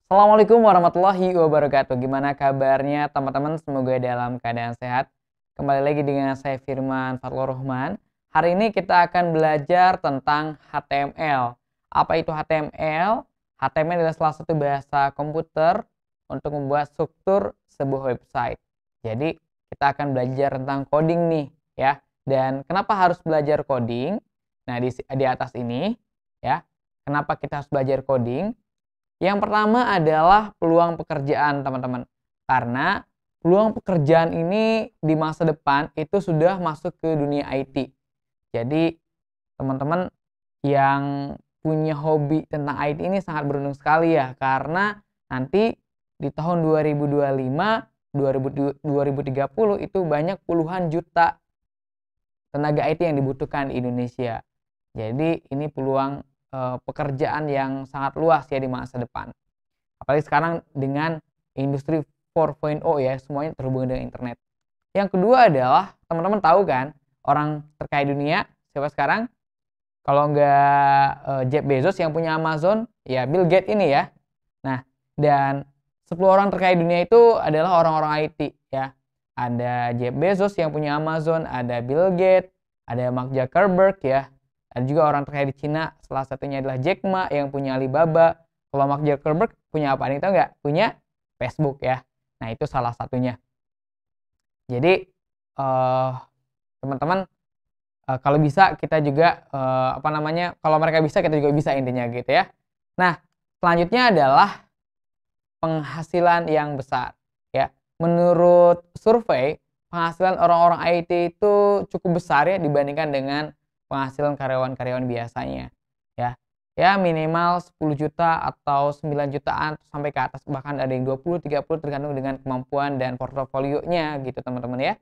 Assalamualaikum warahmatullahi wabarakatuh. Gimana kabarnya teman-teman? Semoga dalam keadaan sehat. Kembali lagi dengan saya Firman Fathur Rahman. Hari ini kita akan belajar tentang HTML. Apa itu HTML? HTML adalah salah satu bahasa komputer untuk membuat struktur sebuah website. Jadi kita akan belajar tentang coding nih ya. Dan kenapa harus belajar coding? Nah, di atas ini ya. Kenapa kita harus belajar coding? Yang pertama adalah peluang pekerjaan, teman-teman. Karena peluang pekerjaan ini di masa depan itu sudah masuk ke dunia IT. Jadi, teman-teman yang punya hobi tentang IT ini sangat beruntung sekali ya, karena nanti di tahun 2025, 2030 itu banyak puluhan juta tenaga IT yang dibutuhkan di Indonesia. Jadi, ini peluang pekerjaan yang sangat luas ya di masa depan. Apalagi sekarang dengan industri 4.0 ya, semuanya terhubung dengan internet. Yang kedua adalah teman-teman tahu kan orang terkaya dunia siapa sekarang? Kalau nggak Jeff Bezos yang punya Amazon, ya Bill Gates ini ya. Nah, dan 10 orang terkaya dunia itu adalah orang-orang IT ya. Ada Jeff Bezos yang punya Amazon, ada Bill Gates, ada Mark Zuckerberg ya. Ada juga orang terkaya di Cina, salah satunya adalah Jack Ma yang punya Alibaba. Kalau Mark Zuckerberg punya apa nih, tahu nggak? Punya Facebook ya. Nah, itu salah satunya. Jadi teman-teman, kalau bisa kita juga kalau mereka bisa kita juga bisa, intinya gitu ya. Nah, selanjutnya adalah penghasilan yang besar ya. Menurut survei, penghasilan orang-orang IT itu cukup besar ya dibandingkan dengan penghasilan karyawan-karyawan biasanya ya. Ya minimal 10 juta atau 9 jutaan sampai ke atas, bahkan ada yang 20, 30 tergantung dengan kemampuan dan portofolionya gitu teman-teman ya.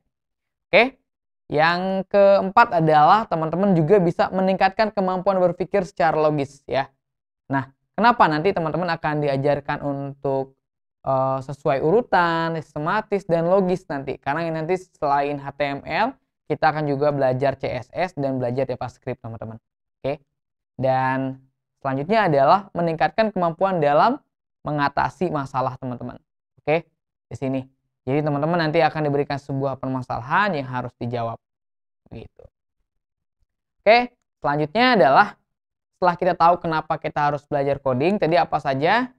Oke. Yang keempat adalah teman-teman juga bisa meningkatkan kemampuan berpikir secara logis ya. Nah, kenapa nanti teman-teman akan diajarkan untuk sesuai urutan, sistematis dan logis nanti. Karena nanti selain HTML, kita akan juga belajar CSS dan belajar JavaScript, teman-teman. Oke. Dan selanjutnya adalah meningkatkan kemampuan dalam mengatasi masalah, teman-teman. Oke, di sini. Jadi teman-teman nanti akan diberikan sebuah permasalahan yang harus dijawab. Gitu. Oke, selanjutnya adalah setelah kita tahu kenapa kita harus belajar coding, tadi apa saja?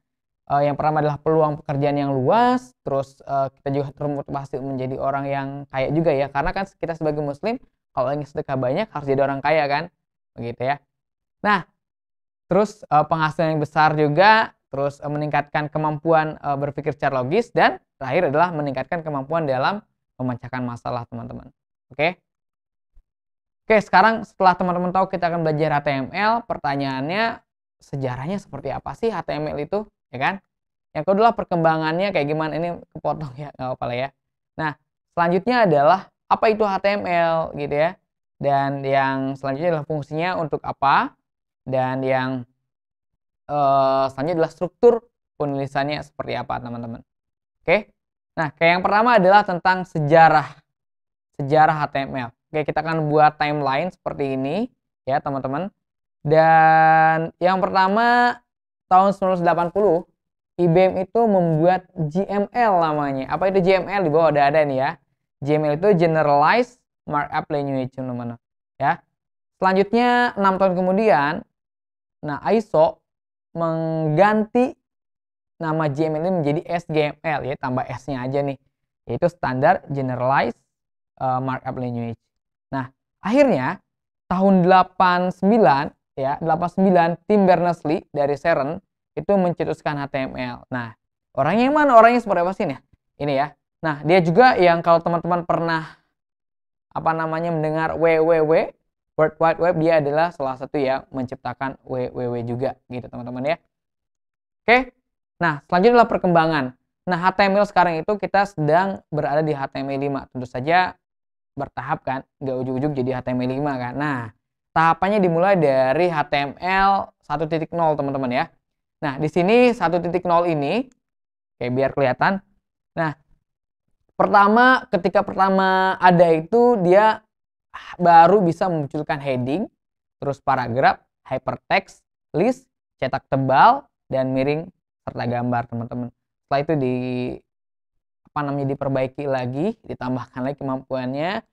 Yang pertama adalah peluang pekerjaan yang luas, terus kita juga termotivasi menjadi orang yang kaya juga ya, karena kan kita sebagai muslim kalau ingin sedekah banyak harus jadi orang kaya kan, begitu ya. Nah, terus penghasilan yang besar juga, terus meningkatkan kemampuan berpikir secara logis, dan terakhir adalah meningkatkan kemampuan dalam memecahkan masalah, teman-teman. Oke. Oke, sekarang setelah teman-teman tahu kita akan belajar HTML, pertanyaannya sejarahnya seperti apa sih HTML itu, ya kan? Yang kedua perkembangannya kayak gimana, ini kepotong ya, nggak apa-apa lah ya. Nah, selanjutnya adalah apa itu HTML gitu ya. Dan yang selanjutnya adalah fungsinya untuk apa, dan yang selanjutnya adalah struktur penulisannya seperti apa, teman-teman. Oke. Nah, kayak yang pertama adalah tentang sejarah HTML. Oke, kita akan buat timeline seperti ini ya, teman-teman. Dan yang pertama tahun 1980 IBM itu membuat GML namanya. Apa itu GML? Di bawah ada nih ya. GML itu Generalized Markup Language, teman-teman. Ya. Selanjutnya 6 tahun kemudian, nah ISO mengganti nama GML ini menjadi SGML ya, tambah S-nya aja nih. Yaitu Standard Generalized Markup Language. Nah, akhirnya tahun 89 ya, 89 Tim Berners-Lee dari CERN itu mencetuskan HTML. Nah, orangnya yang mana? Orangnya seperti apa sih nih? Ini ya. Nah, dia juga yang kalau teman-teman pernah mendengar WWW, World Wide Web, dia adalah salah satu yang menciptakan WWW juga gitu, teman-teman ya. Oke. Nah, selanjutnya adalah perkembangan. Nah, HTML sekarang itu kita sedang berada di HTML5. Tentu saja bertahap kan, nggak ujuk-ujuk jadi HTML5 kan. Nah, tahapannya dimulai dari HTML 1.0, teman-teman ya. Nah, di sini 1.0 ini kayak biar kelihatan. Nah, ketika pertama ada itu dia baru bisa memunculkan heading, terus paragraf, hypertext, list, cetak tebal, dan miring serta gambar teman-teman. Setelah itu diperbaiki lagi, ditambahkan lagi kemampuannya.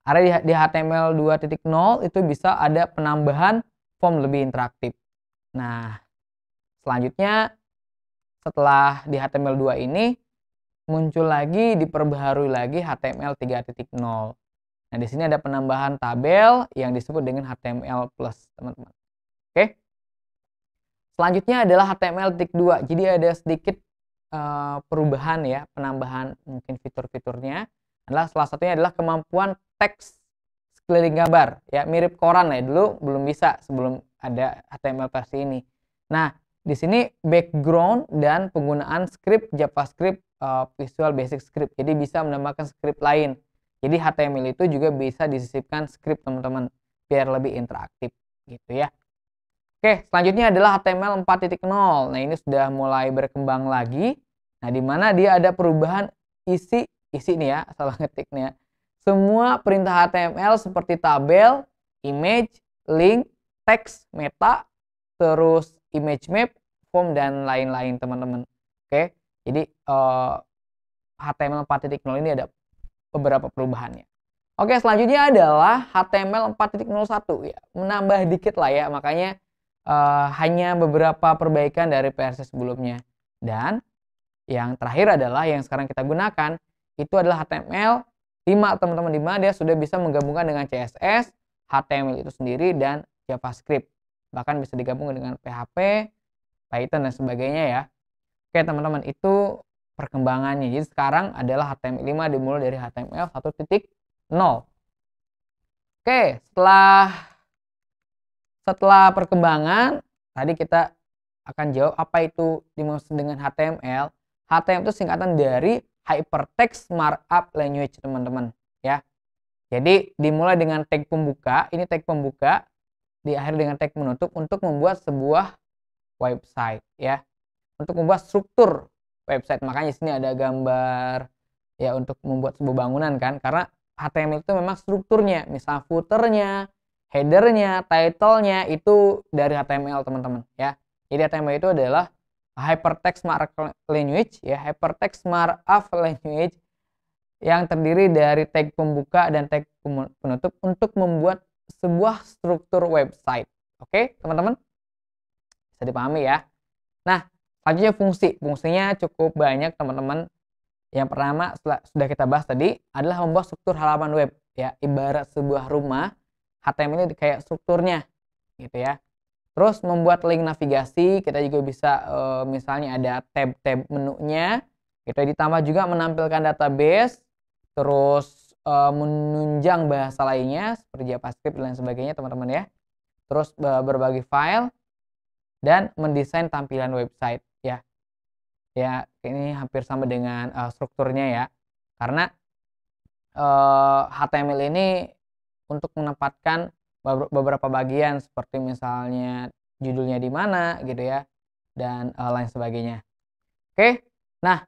Ada di HTML 2.0 itu bisa ada penambahan form lebih interaktif. Nah, selanjutnya setelah di HTML 2 ini muncul lagi, diperbaharui lagi HTML 3.0. Nah, di sini ada penambahan tabel yang disebut dengan HTML+, teman-teman. Oke. Selanjutnya adalah HTML 2. Jadi ada sedikit perubahan ya, penambahan mungkin fitur-fiturnya. Salah satunya adalah kemampuan teks sekeliling gambar ya, mirip koran ya, dulu belum bisa sebelum ada HTML versi ini. Nah, di sini background dan penggunaan script JavaScript, Visual Basic Script. Jadi bisa menambahkan script lain. Jadi HTML itu juga bisa disisipkan script teman-teman biar lebih interaktif gitu ya. Oke, selanjutnya adalah HTML 4.0. Nah, ini sudah mulai berkembang lagi. Nah, di mana dia ada perubahan isi nih ya, salah ngetiknya. Semua perintah HTML seperti tabel, image, link, teks, meta, terus image map, form, dan lain-lain teman-teman. Oke, jadi HTML 4.0 ini ada beberapa perubahannya. Oke, selanjutnya adalah HTML 4.01 ya, menambah dikit lah ya, makanya hanya beberapa perbaikan dari versi sebelumnya. Dan yang terakhir adalah yang sekarang kita gunakan itu adalah HTML 5 teman-teman, di mana dia sudah bisa menggabungkan dengan CSS, HTML itu sendiri, dan JavaScript. Bahkan bisa digabung dengan PHP, Python, dan sebagainya ya. Oke teman-teman, itu perkembangannya. Jadi sekarang adalah HTML 5 dimulai dari HTML 1.0. Oke, setelah perkembangan, tadi kita akan jawab apa itu dimaksud dengan HTML. HTML itu singkatan dari Hypertext Markup Language teman-teman ya. Jadi dimulai dengan tag pembuka, ini tag pembuka, diakhiri dengan tag penutup untuk membuat sebuah website ya. Untuk membuat struktur website, makanya di sini ada gambar ya untuk membuat sebuah bangunan kan, karena HTML itu memang strukturnya, misal footernya, headernya, titlenya itu dari HTML teman-teman ya. Jadi HTML itu adalah Hypertext Markup Language ya, Hypertext Markup Language yang terdiri dari tag pembuka dan tag penutup untuk membuat sebuah struktur website. Oke, teman-teman? Bisa dipahami ya. Nah, selanjutnya fungsinya cukup banyak teman-teman. Yang pertama sudah kita bahas tadi adalah membuat struktur halaman web ya, ibarat sebuah rumah, HTML ini kayak strukturnya gitu ya. Terus membuat link navigasi, kita juga bisa misalnya ada tab-tab menunya gitu, ditambah juga menampilkan database, terus menunjang bahasa lainnya seperti JavaScript dan lain sebagainya teman-teman ya. Terus berbagi file dan mendesain tampilan website ya. Ya, ini hampir sama dengan strukturnya ya. Karena HTML ini untuk menempatkan beberapa bagian seperti misalnya judulnya di mana gitu ya, dan lain sebagainya. Oke, nah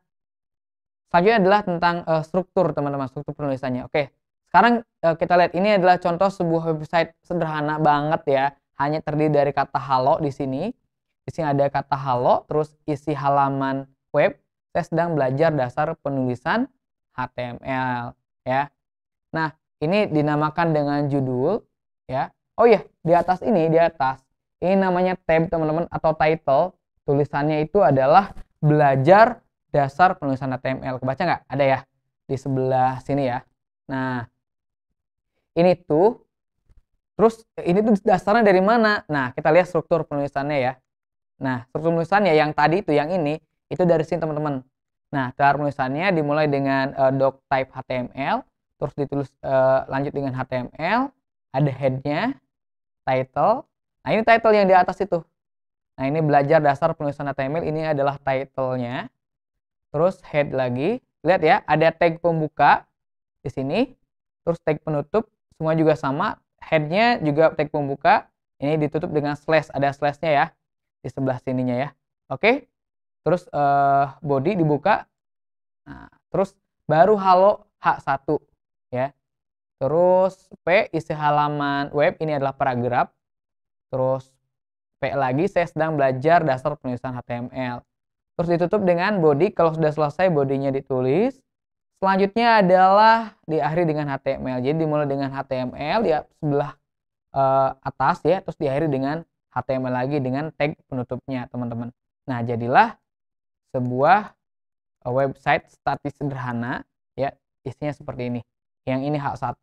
selanjutnya adalah tentang struktur teman-teman, struktur penulisannya. Oke, sekarang kita lihat ini adalah contoh sebuah website sederhana banget ya, hanya terdiri dari kata halo di sini. Di sini ada kata halo, terus isi halaman web. Saya sedang belajar dasar penulisan HTML ya. Nah, ini dinamakan dengan judul ya. Oh iya, di atas ini namanya tab teman-teman atau title. Tulisannya itu adalah belajar dasar penulisan HTML. Kebaca nggak? Ada ya di sebelah sini ya. Nah, ini tuh terus ini tuh dasarnya dari mana? Nah, kita lihat struktur penulisannya ya. Nah, struktur penulisannya yang tadi itu, yang ini itu dari sini teman-teman. Nah, cara penulisannya dimulai dengan doc type HTML, terus ditulis lanjut dengan HTML, ada headnya, title. Nah, ini title yang di atas itu. Nah, ini belajar dasar penulisan HTML, ini adalah title-nya. Terus head lagi, lihat ya, ada tag pembuka di sini, terus tag penutup, semua juga sama. Headnya juga tag pembuka, ini ditutup dengan slash, ada slashnya ya di sebelah sininya ya. Oke, terus body dibuka. Nah, terus baru halo H1 ya. Terus P isi halaman web, ini adalah paragraf. Terus P lagi, saya sedang belajar dasar penulisan HTML. terus ditutup dengan body. Kalau sudah selesai bodinya ditulis. Selanjutnya adalah diakhiri dengan HTML. Jadi dimulai dengan HTML di sebelah atas ya, terus diakhiri dengan HTML lagi dengan tag penutupnya, teman-teman. Nah, jadilah sebuah website statis sederhana ya, isinya seperti ini. Yang ini H1.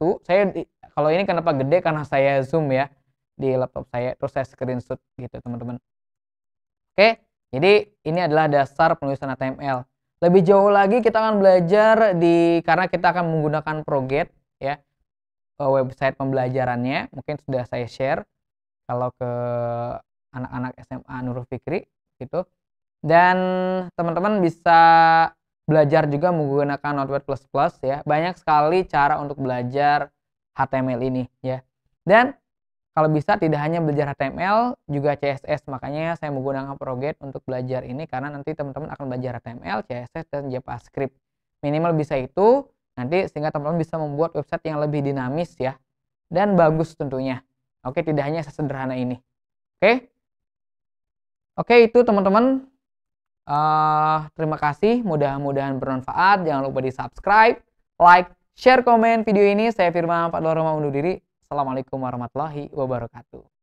Kalau ini kenapa gede, karena saya zoom ya di laptop saya, terus saya screenshot gitu, teman-teman. Oke, jadi ini adalah dasar penulisan HTML. Lebih jauh lagi kita akan belajar karena kita akan menggunakan Proget ya, website pembelajarannya mungkin sudah saya share kalau ke anak-anak SMA Nurul Fikri gitu. Dan teman-teman bisa belajar juga menggunakan Notepad++ ya. Banyak sekali cara untuk belajar HTML ini ya. Dan kalau bisa tidak hanya belajar HTML, juga CSS. Makanya saya menggunakan Proget untuk belajar ini, karena nanti teman-teman akan belajar HTML, CSS, dan JavaScript. Minimal bisa itu, nanti sehingga teman-teman bisa membuat website yang lebih dinamis ya. Dan bagus tentunya. Oke, tidak hanya sesederhana ini. Oke, itu teman-teman. Terima kasih, mudah-mudahan bermanfaat. Jangan lupa di subscribe, like, share, komen video ini. Saya Firman Fadlur Roma undur diri. Assalamualaikum warahmatullahi wabarakatuh.